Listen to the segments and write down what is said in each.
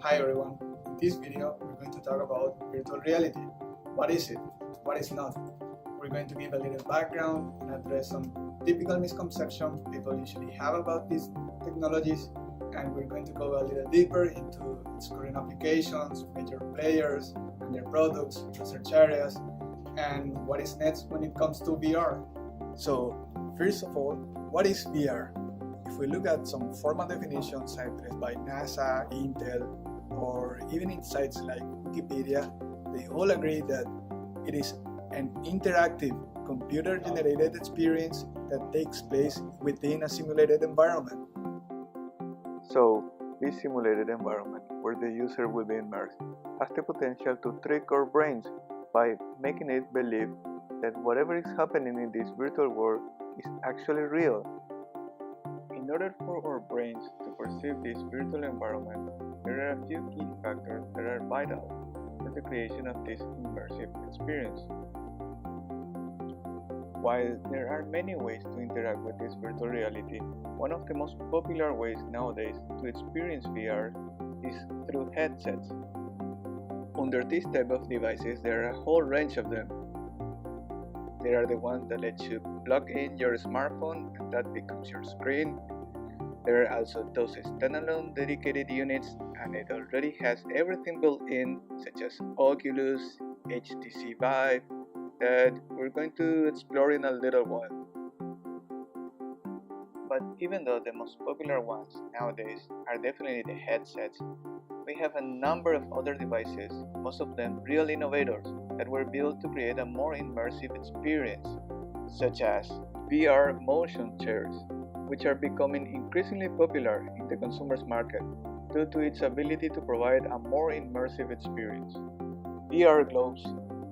Hi everyone, in this video we're going to talk about virtual reality. What is it? What is not? We're going to give a little background and address some typical misconceptions people usually have about these technologies, and we're going to go a little deeper into its current applications, major players and their products, research areas, and what is next when it comes to VR. So first of all, what is VR? If we look at some formal definitions addressed by NASA, Intel, or even in sites like Wikipedia, they all agree that it is an interactive, computer-generated experience that takes place within a simulated environment. So, this simulated environment, where the user will be immersed, has the potential to trick our brains by making it believe that whatever is happening in this virtual world is actually real. In order for our brains to perceive this virtual environment, there are a few key factors that are vital for the creation of this immersive experience. While there are many ways to interact with this virtual reality, one of the most popular ways nowadays to experience VR is through headsets. Under this type of devices, there are a whole range of them. There are the ones that let you plug in your smartphone and that becomes your screen. There are also those standalone dedicated units, and it already has everything built in, such as Oculus, HTC Vive, that we're going to explore in a little while. But even though the most popular ones nowadays are definitely the headsets, we have a number of other devices, most of them real innovators, that were built to create a more immersive experience, such as VR motion chairs, which are becoming increasingly popular in the consumer's market due to its ability to provide a more immersive experience. VR gloves.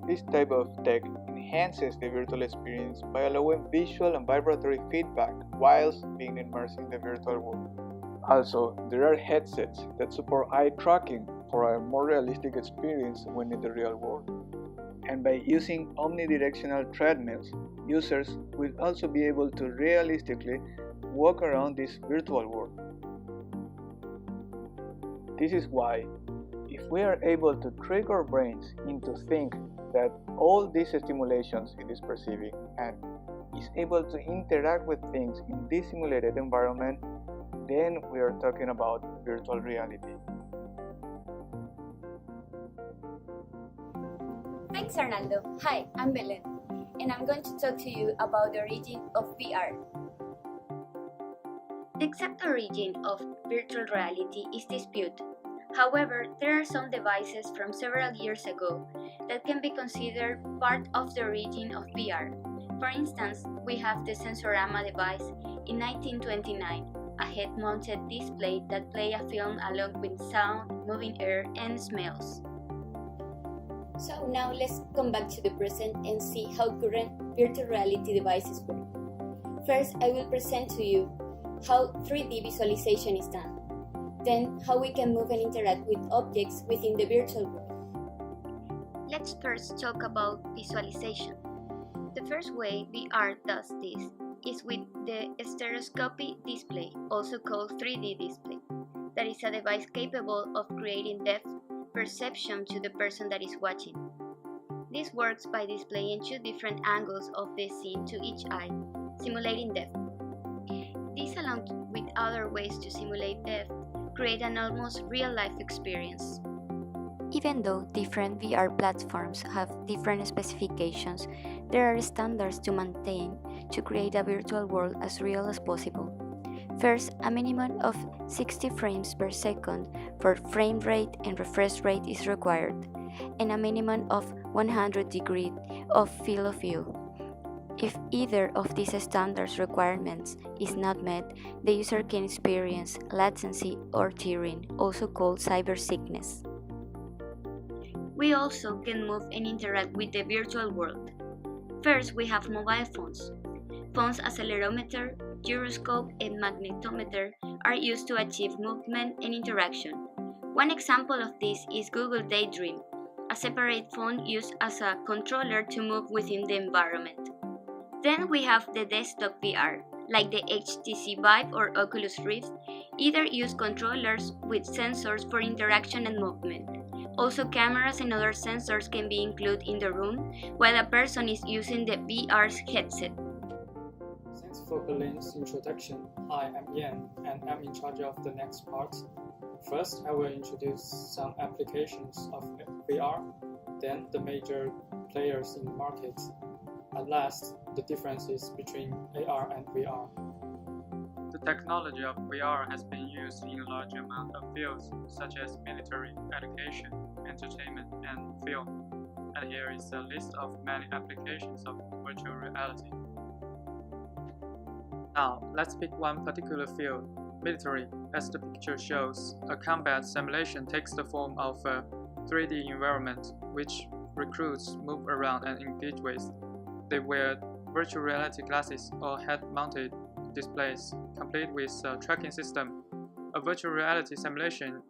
This type of tech enhances the virtual experience by allowing visual and vibratory feedback whilst being immersed in the virtual world. Also, there are headsets that support eye tracking for a more realistic experience when in the real world. And by using omnidirectional treadmills, users will also be able to realistically walk around this virtual world. This is why, if we are able to trick our brains into think that all these stimulations it is perceiving and is able to interact with things in this simulated environment, then we are talking about virtual reality. Thanks, Arnaldo. Hi, I'm Belen, and I'm going to talk to you about the origin of VR. The exact origin of virtual reality is disputed. However, there are some devices from several years ago that can be considered part of the origin of VR. For instance, we have the Sensorama device in 1929, a head-mounted display that plays a film along with sound, moving air, and smells. So now let's come back to the present and see how current virtual reality devices work. First, I will present to you how 3D visualization is done. Then, how we can move and interact with objects within the virtual world. Let's first talk about visualization. The first way VR does this is with the stereoscopic display, also called 3D display. That is a device capable of creating depth perception to the person that is watching. This works by displaying two different angles of the scene to each eye, simulating depth. This, along with other ways to simulate depth, create an almost real-life experience. Even though different VR platforms have different specifications, there are standards to maintain to create a virtual world as real as possible. First, a minimum of 60 frames per second for frame rate and refresh rate is required, and a minimum of 100 degrees of field of view. If either of these standards requirements is not met, the user can experience latency or tearing, also called cyber sickness. We also can move and interact with the virtual world. First, we have mobile phones. Phones' accelerometer, gyroscope, and magnetometer are used to achieve movement and interaction. One example of this is Google Daydream, a separate phone used as a controller to move within the environment. Then we have the desktop VR, like the HTC Vive or Oculus Rift, either use controllers with sensors for interaction and movement. Also, cameras and other sensors can be included in the room while a person is using the VR headset. Thanks for Berlin's introduction. Hi, I'm Yan, and I'm in charge of the next part. First, I will introduce some applications of VR, then the major players in the market. At last, the differences between AR and VR. The technology of VR has been used in a large amount of fields such as military, education, entertainment, and film. And here is a list of many applications of virtual reality. Now, let's pick one particular field, military. As the picture shows, a combat simulation takes the form of a 3D environment which recruits move around and engage with. They wear virtual reality glasses or head-mounted displays, complete with a tracking system. A virtual reality simulation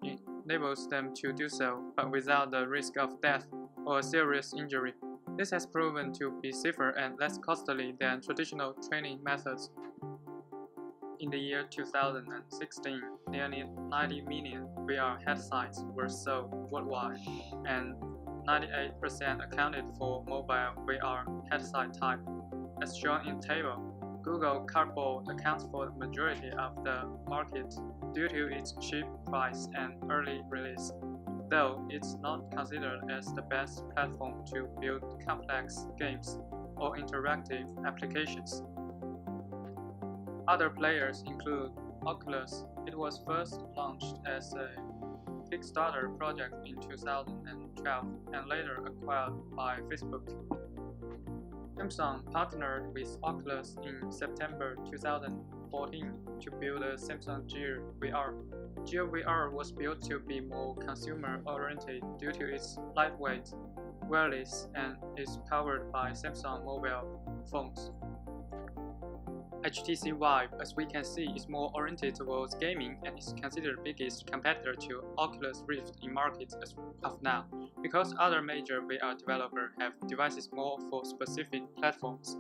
enables them to do so, but without the risk of death or serious injury. This has proven to be safer and less costly than traditional training methods. In the year 2016, nearly 90 million VR headsets were sold worldwide, and 98% accounted for mobile VR headset type. As shown in table, Google Cardboard accounts for the majority of the market due to its cheap price and early release, though it's not considered as the best platform to build complex games or interactive applications. Other players include Oculus. It was first launched as a Kickstarter project in 2012 and later acquired by Facebook. Samsung partnered with Oculus in September 2014 to build a Samsung Gear VR. Gear VR was built to be more consumer-oriented due to its lightweight, wireless, and is powered by Samsung mobile phones. HTC Vive, as we can see, is more oriented towards gaming and is considered biggest competitor to Oculus Rift in market as of now, because other major VR developers have devices more for specific platforms.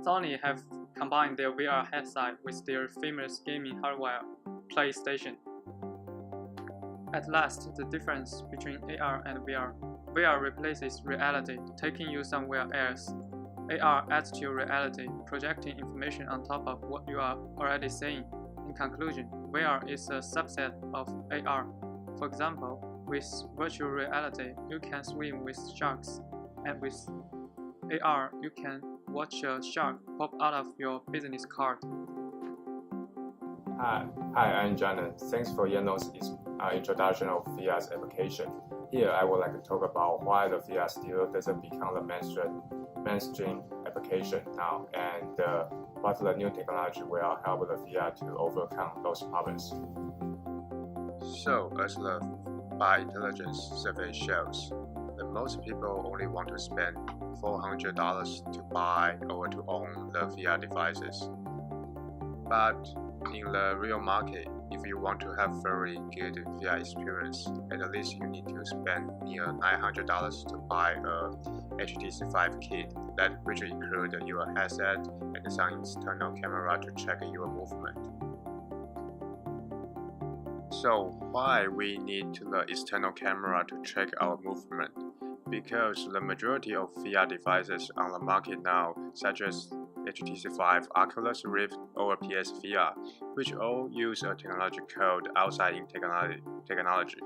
Sony have combined their VR headset with their famous gaming hardware, PlayStation. At last, the difference between AR and VR. VR replaces reality, taking you somewhere else. AR adds to reality, projecting information on top of what you are already seeing. In conclusion, VR is a subset of AR. For example, with virtual reality, you can swim with sharks, and with AR, you can watch a shark pop out of your business card. Hi, I'm Janet. Thanks for Yano's introduction of VR's application. Here, I would like to talk about why the VR still doesn't become the mainstream application now, and what the new technology will help the VR to overcome those problems. So, as the Buy Intelligence survey shows, that most people only want to spend $400 to buy or to own the VR devices. But in the real market, if you want to have very good VR experience, at least you need to spend near $900 to buy a HTC Vive kit, that which include your headset and some external camera to check your movement. So why we need the external camera to check our movement? Because the majority of VR devices on the market now, such as HTC Vive, Oculus Rift, or PSVR, which all use a technology called outside-in technology.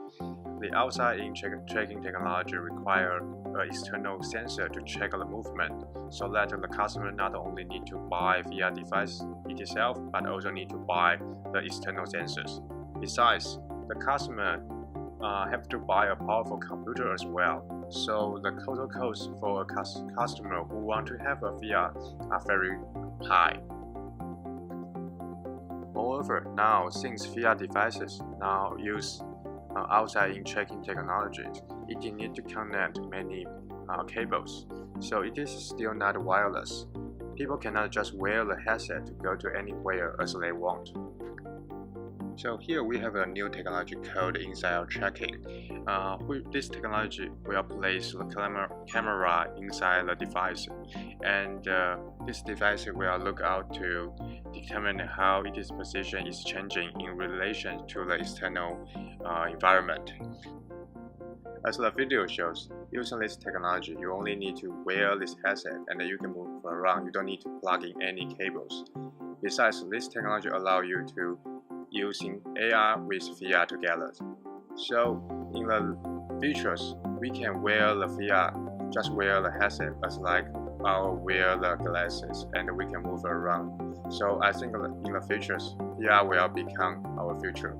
The outside-in tracking technology requires an external sensor to check the movement, so that the customer not only need to buy VR device itself, but also need to buy the external sensors. Besides, the customer have to buy a powerful computer as well. So the total cost for a customer who want to have a VR are very high. Moreover, now since VR devices now use outside-in tracking technology, it need to connect many cables, so it is still not wireless. People cannot just wear the headset to go to anywhere as they want. So here we have a new technology called inside tracking. With this technology will place the camera inside the device, and this device will look out to determine how its position is changing in relation to the external environment. As the video shows, using this technology, you only need to wear this headset and you can move around. You don't need to plug in any cables. Besides, this technology allows you to using AR with VR together. So in the futures, we can wear the VR, just wear the headset as like or wear the glasses, and we can move around. So I think in the futures, VR will become our future.